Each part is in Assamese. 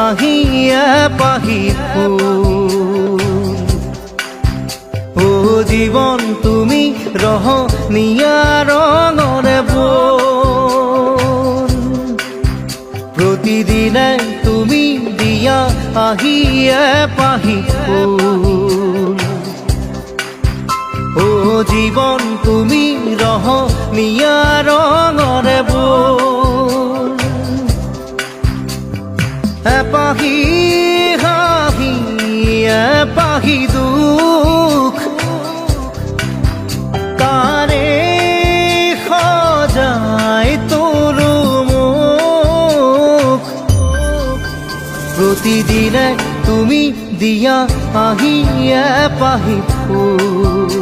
আহিয়া পাহি ফুল। ও জীৱন তুমি ৰহনীয়া ৰঙৰে বোল, প্ৰতিদিনে তুমি দিয়া আহিয়া পাহি ফুল। ও জীৱন তুমি ৰহনীয়া ৰঙৰে বোল, এপাহি হাঁহি এপাহি দুখ, তাৰে সজাই তোলো মুখ। প্ৰতিদিনে তুমি দিয়া আহিয়া পাহি ফুল।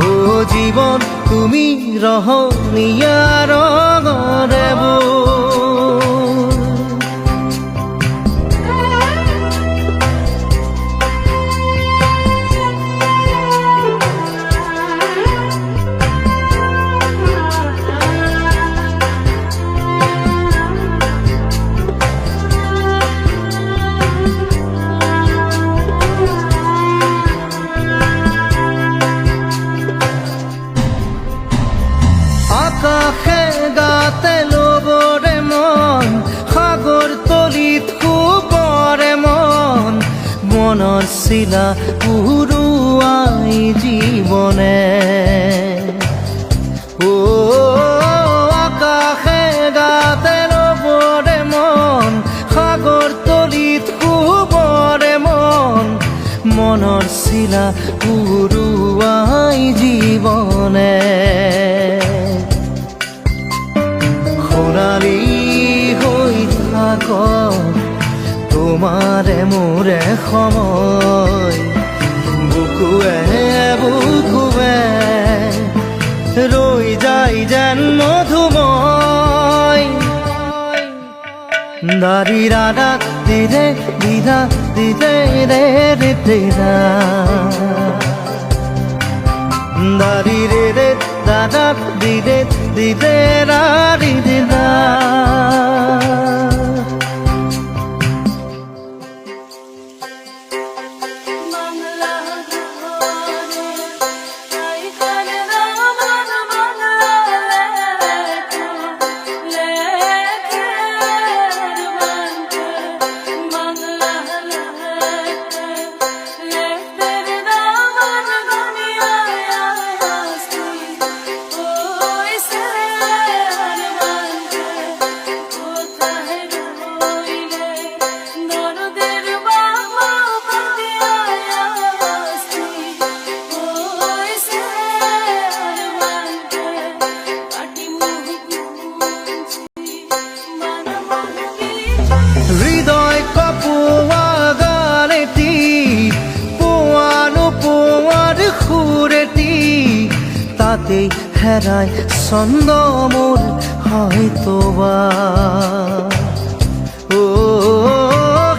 ও জীৱন তুমি ৰহনীয়া ৰঙৰে বোল। আকাশে গাতে ল'বৰে মন, সাগৰ তলিত শুবৰে মন, মনৰ চিলা উৰুৱাই জীৱনে। ও আকাশে গাতে ল'বৰে মন, সাগৰ তলিত শুবৰে মন, মনৰ চিলা উৰুৱাই জীৱনে। সোণালী হৈ থাক তোমাৰে মোৰে সময়, বুকুৱে বুকুৱে ৰৈ যায় যেন মধুময়। দাৰি ৰাধা দিৰে দিদা দিদে ৰে ৰে তেৰা, দাৰি ৰে ৰে দাদা দিদে দিদে ৰাৰি দিদা। হৃদয় কপোৱা গানেটি পোৱানো পোৱাৰ সুৰেটি, তাতেই হেৰাই ছন্দ মোৰ হয়তোবা। ও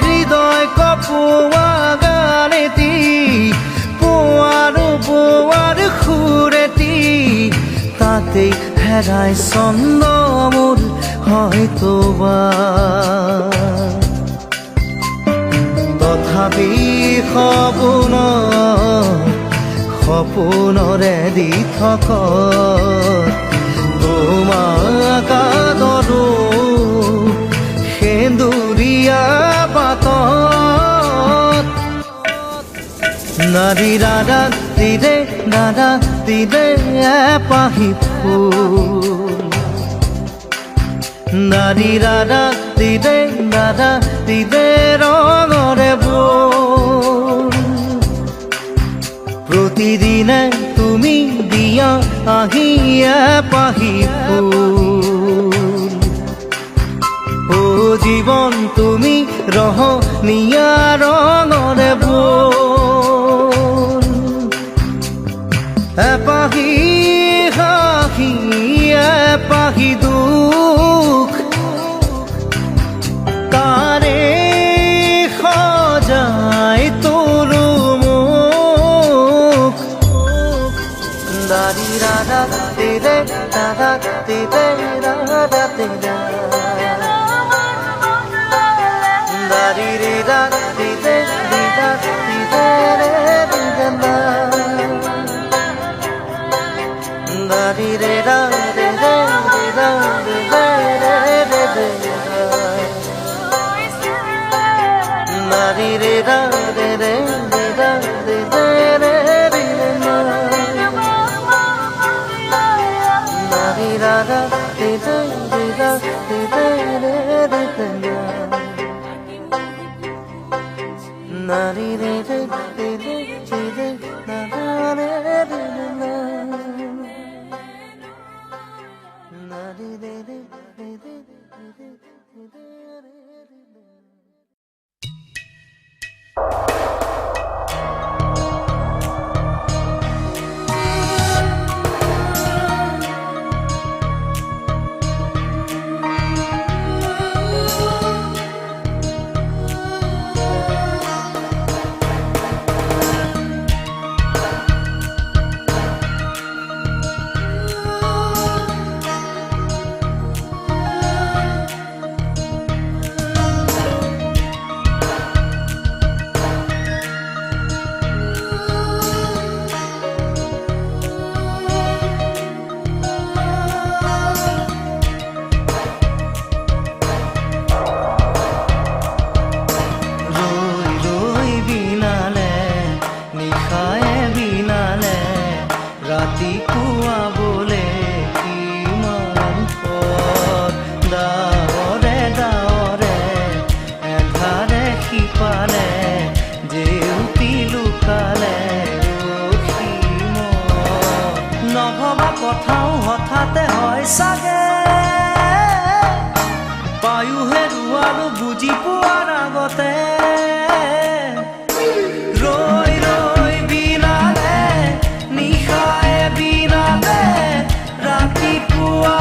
হৃদয় কপোৱা গানেটি পোৱানো পোৱাৰ সুৰেটি, তাতেই হেৰাই ছন্দ মোৰ হয়তোবা। তথাপি সপোন সপোনৰে দি থক তোমাক আদৰো সেন্দুৰীয়া পাতত। নাৰী দাদা দিদে দাদা দিদে এপাহি ফুল, নাৰী দাদা দিদে দাদা দিদে ৰঙৰে বোল। প্ৰতিদিনে তুমি দিয়া আহিয়া পাহি ফুল। ও জীৱন তুমি ৰহনীয়া ৰঙৰে বোল, এপাহি হাঁহি এপাহি দুখ, তাৰে সজাই তোলো মুখ। দাৰি ৰাধা দিদে দাদা দিদে ৰাধা দিদা। ra di re di ra di re re di ra na da di re ra di re di ra di re re re re na di re ra di re di ra di re re re na na di ra ra di re di ra di re re re na na di re re di re di re na na re re na na di re re di re di re re কথাও হঠাতে হয় সাগে পায়ু হেৰুৱালো বুজি পোৱাৰ আগতে ৰৈ ৰৈ বিনালে নিশায়ে বিনালে ৰাতিপুৱা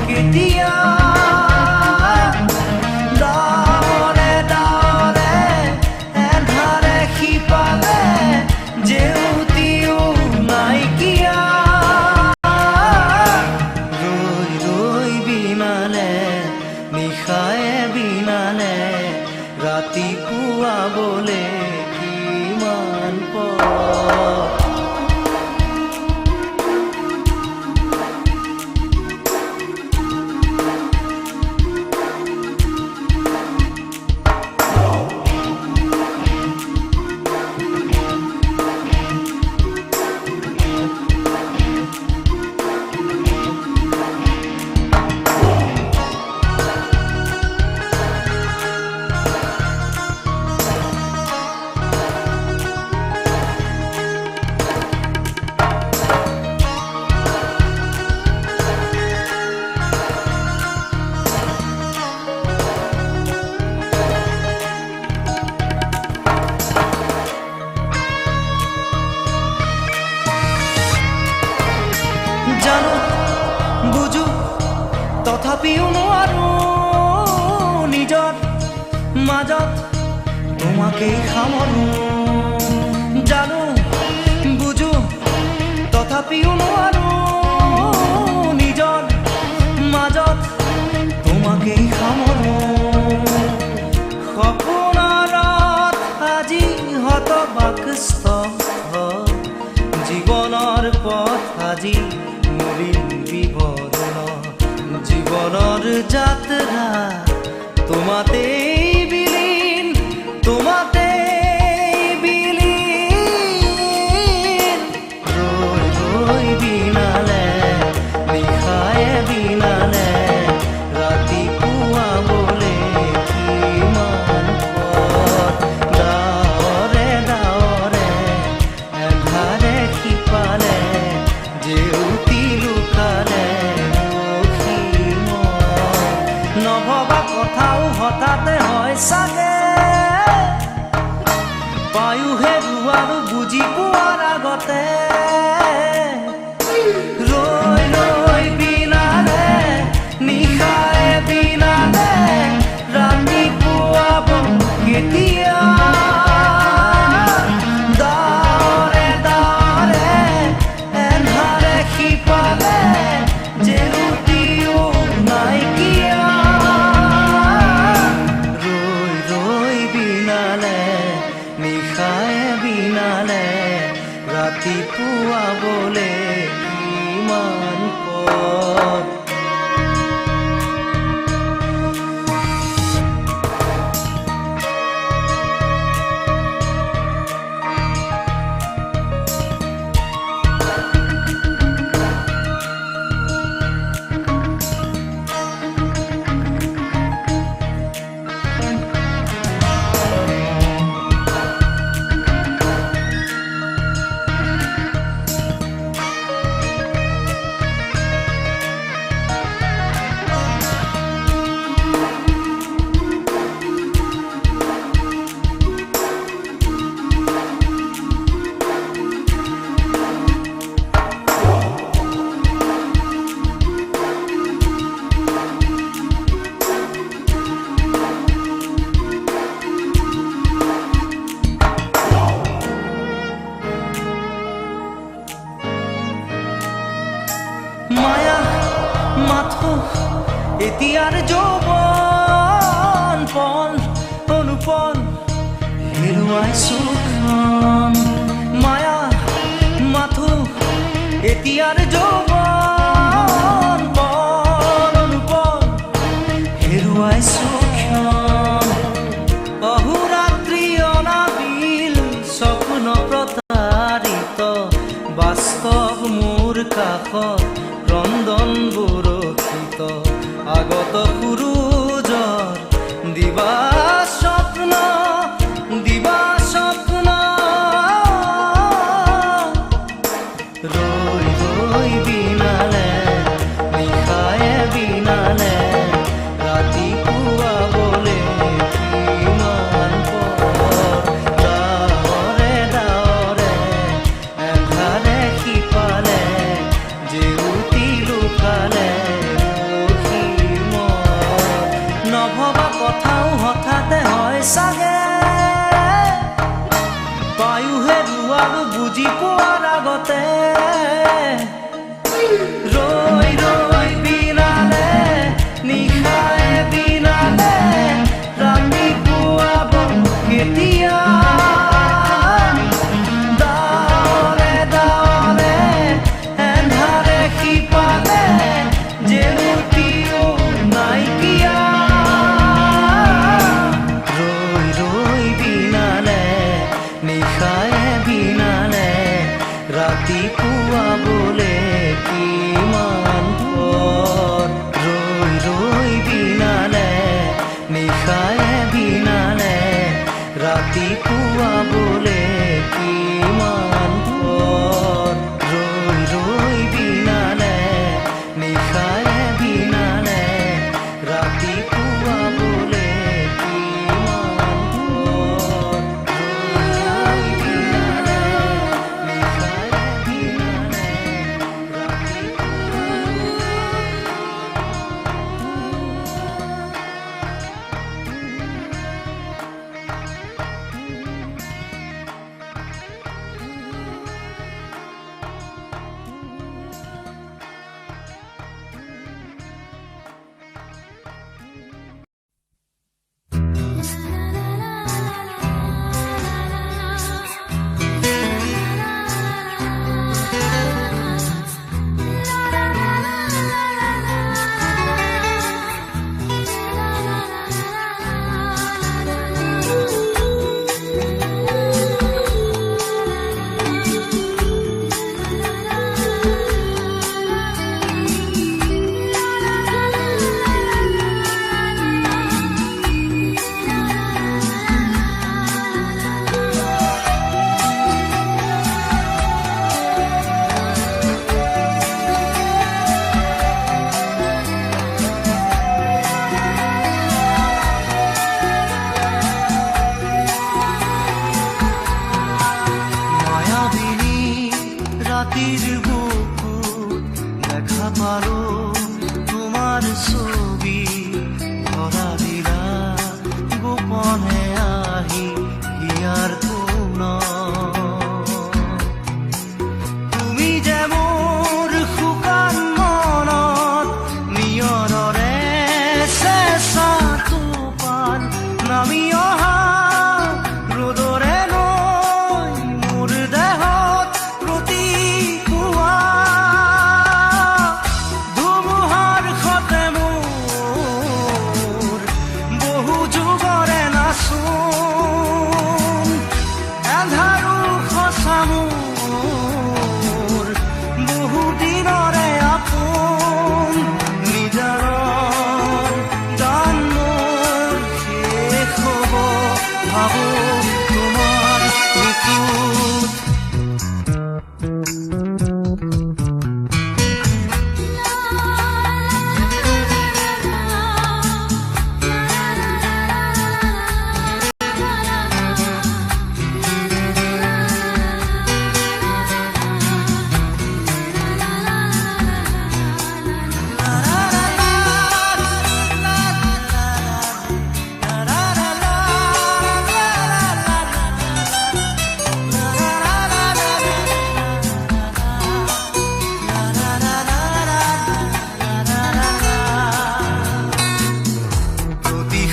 কেতিয়া ডাৱৰে ডাৱৰে এন্ধাৰে সিপালে জেউতিও নাইকিয়া ৰাতিপুৱা বলে কিমান জানো বুঝো তথাপিও নোৱাৰো নিজৰ মাজত তোমাকেই সামৰো জানো বুঝো তথাপিও নোৱাৰো নিজৰ মাজত তোমাকেই সামৰো সপোনত আজি হতবাকস্থ জীৱনৰ পথ আজি জীবনেৰ যাত্ৰা তোমাতে বিলীন তোমাতে বিলীন ৰই ৰই বিনালে নিশায়ে বিনালে ৰাতিপুৱা বলে কিমান পথ ডাৱৰে ডাৱৰে এন্ধাৰে সিপালে জেউতি লুকালে নভবা কথাও হঠাতে হয় বিনালে নিশায়ে বিনালে ৰাতিপুৱাবলে কিমান পথ মায়া মাথো এতিয়াৰ যৌৱন পন অনুপন হেৰুৱাইছো ক্ষণ মায়া মাথো এতিয়াৰ যৌৱন পন অনুপন হেৰুৱাইছো ক্ষণ অহোৰাত্ৰি অনাবিল স্বপ্ন প্ৰতাৰিত বাস্তৱ মোৰ কাষত ৰন্ধন বুৰক্ষিত আগত সূৰুজৰ দিবা স্বপ্ন ৰৈ ৰৈ বিনালে নিশায়ে বিনালে ৰাতিপুৱাবলে কিমান পথ ডাৱৰে ডাৱৰে এন্ধাৰে সিপালে জেউতি লুকালে নভবা কথাও হঠাতে হয় চাগে পায়ুহে ৰুৱালো বুজি পোৱাৰ আগতে ৰৈ ৰৈ বিনালে নিশায়ে বিনালে ৰাতিপুৱাব কেতিয়া ডাৱৰে ডাৱৰে এন্ধাৰে সিপালে জেউতিও নাইকিয়া ৰৈ ৰৈ বিনালে নিশায়ে বিনালে ৰাতিপুৱাবলে কিমান পথ ৰৈ ৰৈ বিনালে নিশায়ে বিনালে ৰাতিপুৱাবলে কিমান পথ ৰৈ ৰৈ বিনালে নিশায়ে বিনালে ৰাতিপুৱাবলে কিমান পথ ৰৈ বিনালে নিশায়ে বিনালে রাতির বুকু দেখা পালো তোমার ছবি ধরা দিলা গোপনে আহি হিয়ার কোন তুমি যে মোর শুকান মনত নিয়ৰৰে চেঁচা টোপাল নামি অহা ভাবো তোমাৰ বুকুত।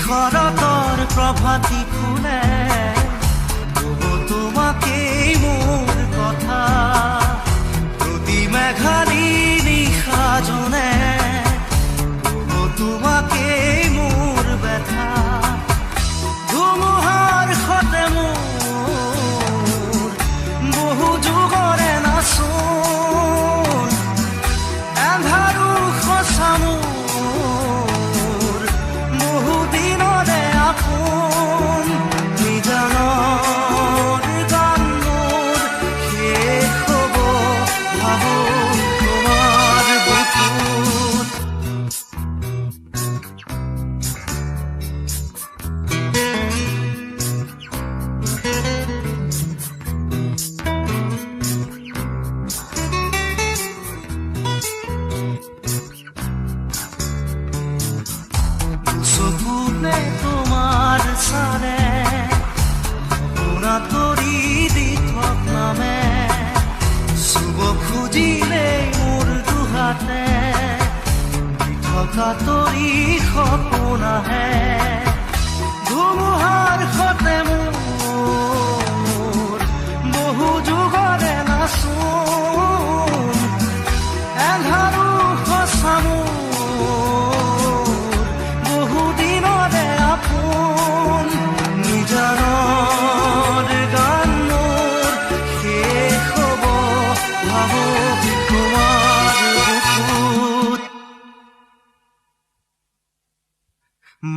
শৰতৰ প্ৰভাতী ফুলে কব তোমাকেই মোৰ কথা, প্ৰতি মেঘালী নিশা জোনে কব তোমাকেই মোৰ ব্যথা। ধুমুহাৰ সতে মোৰ বহু যুগৰে নাচোন, এন্ধাৰো সঁচা মোৰ চকুতে তোমাৰ চাৰে সপোনা তৰি দি থক নামে, চুব খুজিলে মোৰ দুহাতে দি থকা তৰি সপোন আহে। ধুমুহাৰ সতে মোৰ বহু যুগৰে নাচোন, এন্ধাৰো সঁচা মোৰ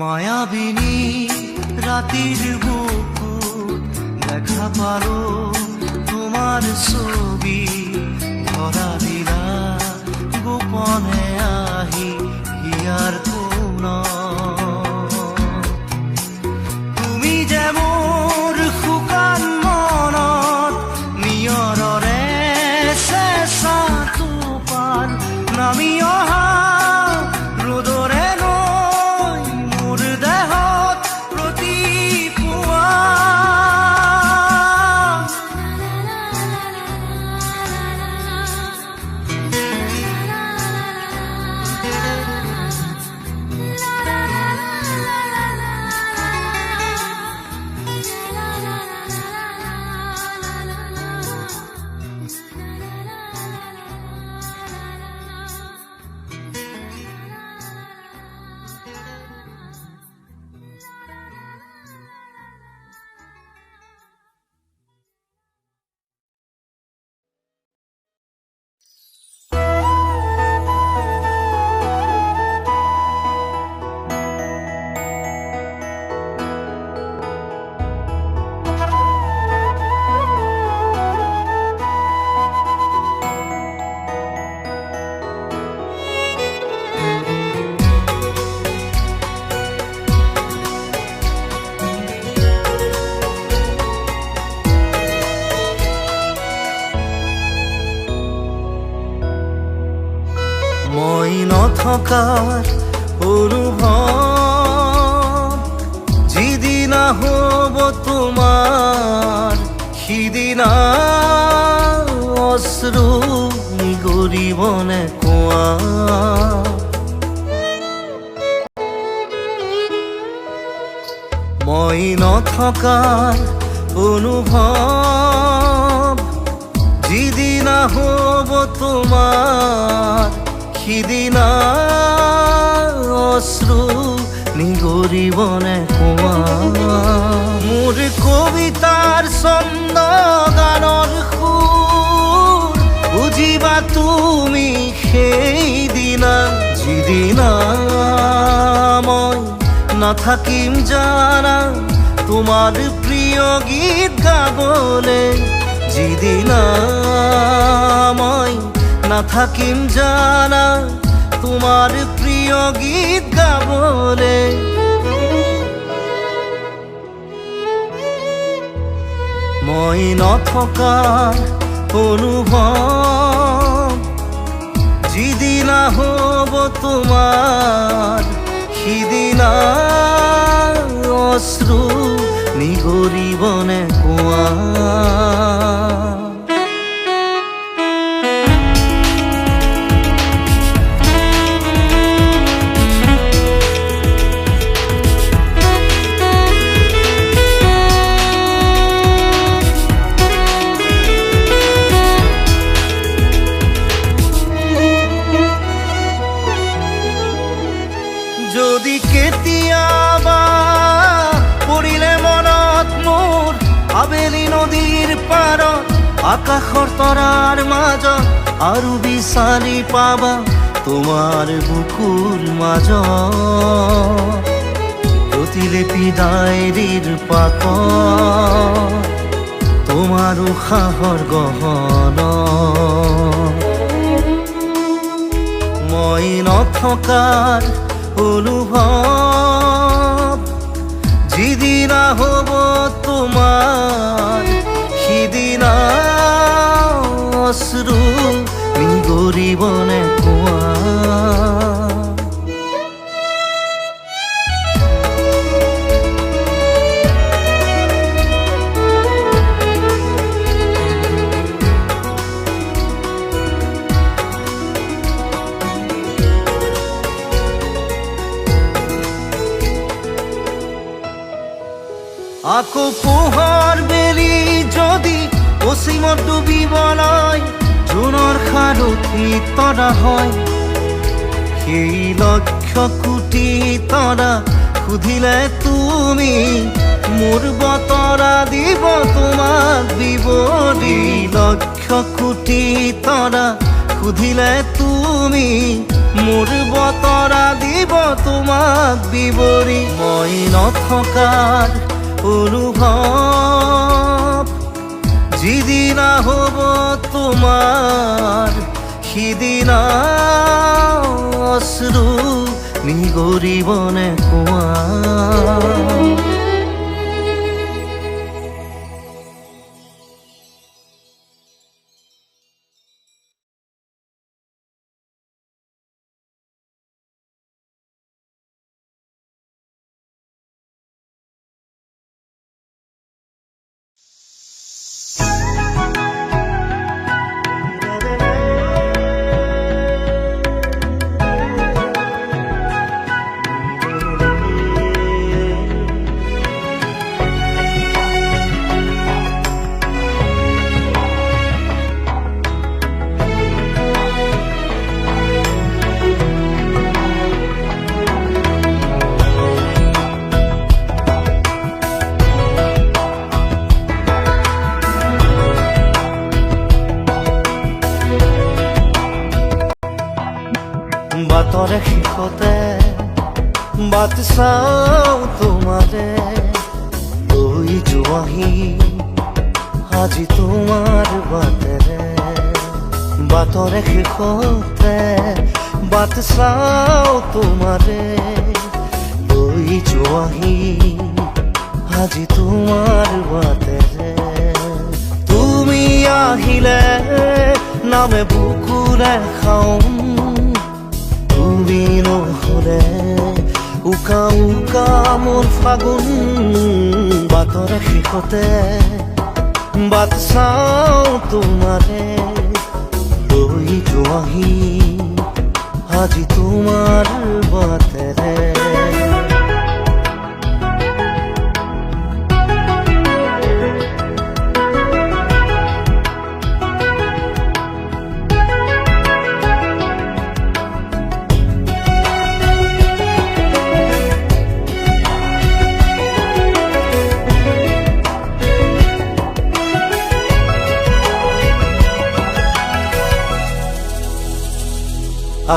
মায়াবিনী রাতির বুকুত দেখা পালো তোমার ছবি, ধরা দিলা গোপনে আহি হিয়ার কোন। তুমি যে মোর শুকান মনত নিয়ৰৰে চেঁচা টোপাল নামি অহা ৰ'দৰে মই নথকাৰ অনুভৱ যিদিনা হ'ব তোমাৰ, সিদিনা অশ্ৰু নিগৰিবনে কোৱা। মই নথকাৰ অনুভৱ যিদিনা হ'ব তোমাৰ, সিদিনা অশ্ৰু নিগৰিবনে কোৱা। মোৰ কবিতাৰ ছন্দ গানৰ সুৰ বুজিবা তুমি সেইদিনা, যিদিনা মই নাথাকিম জানা তোমার প্রিয় গীত গাবলে, যেদিন মই না থাকিম জানা তোমার প্রিয় গীত গাবলে। মই নথকাৰ অনুভৱ যিদিনা হ'ব তোমাৰ, সিদিনা অশ্ৰু নিগৰিবনে কোৱা। যদি কেতিয়াবা পৰিলে মনত মোৰ আবেলি নদীৰ পাৰত, আকাশৰ তৰাৰ মাজত আৰু বিচাৰি পাবা তোমাৰ বুকুৰ মাজত প্ৰতিলিপি ডায়েৰীৰ পাতত তোমাৰ উশাহৰ গহনা। মই নথকাৰ অনুভৱ যিদিনা হ'ব তোমাৰ, সিদিনা অশ্ৰু নিগৰিবনে কোৱা। আকৌ পোহৰ বেলি যদি অসীমত ডুবিবলৈ জোনৰ সাৰথি তৰা হয়, সেই লক্ষ কোটি তৰা সুধিলে তুমি মোৰ বতৰা দিব তোমাক বিৱৰি। লক্ষ কোটি তৰা সুধিলে তুমি মোৰ বতৰা দিব তোমাক বিৱৰি। মই নথকাৰ অনুভৱ যিদিনা হ'ব তোমাৰ, সিদিনা অশ্ৰু নিগৰিবনে কোৱা। বাটৰে শেষতে বাট চাওঁ তোমাৰে লৈ যোৱাহি আজি তোমাৰ বাটেৰে। বাটৰে শেষতে বাট চাওঁ তোমাৰে লৈ যোৱাহি আজি তোমাৰ বাটেৰে। তুমি আহিলে নামে বুকুৰে খাওঁ, তুমি নহ'লে উকা উকা মোৰ ফাগুন। বাটৰে শেষতে বাট চাওঁ তোমাৰে লৈ যোৱাহি আজি তোমাৰ বাটেৰে।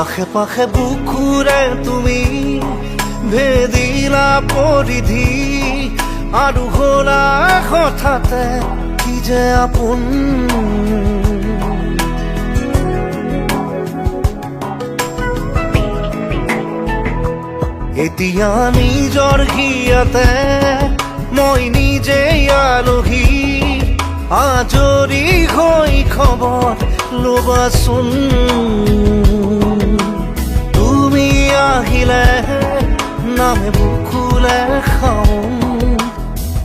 আশে পাশে বুকুৰে তুমি ভেদিলা পৰিধি, আৰু হ'লা হঠাতে কি যে আপোন এতিয়া নিজৰ হিয়াতে মই নিজেই আলহী আজৰি হৈ খবৰ ল'বাচোন তুমি আহিলে নামে বুকুলে খাওঁ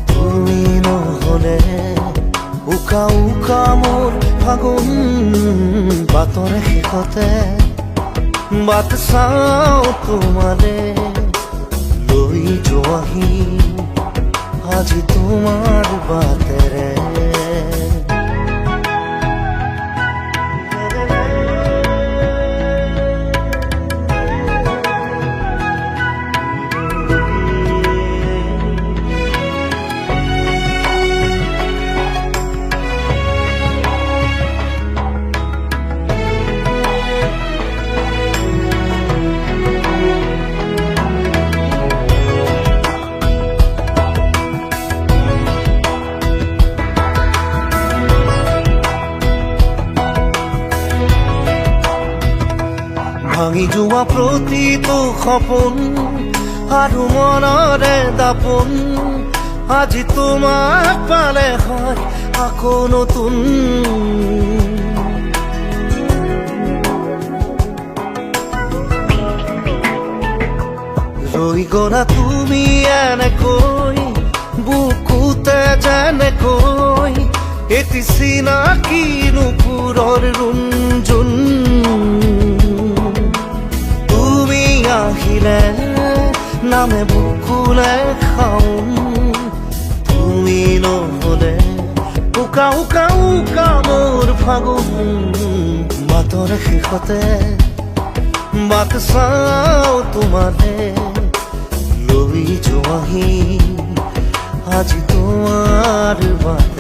তুমি নহ'লে উকা উকা মোৰ ফাগুন বাটৰে শেষতে বাট চাওঁ তোমাৰে লৈ যোৱাহি আজি তোমাৰ বাটেৰে ভাঙি যোৱা প্ৰতিটো সপোন আৰু মনৰে দাপোন আজি তোমাক পালে হয় আকৌ নতুন ৰৈ গলা তুমি এনেকৈ বুকুতে যেনেকৈ এটি চিনাকি নুপুৰৰ ৰুণজুন আহিলে নামে বুকুলে খাওঁ তুমি নহ'লে উকা উকা উকা মোৰ ফাগুন বাটৰে শেষতে বাট চাওঁ তোমাৰে লৈ যোৱাহি আজি তোমাৰ বাট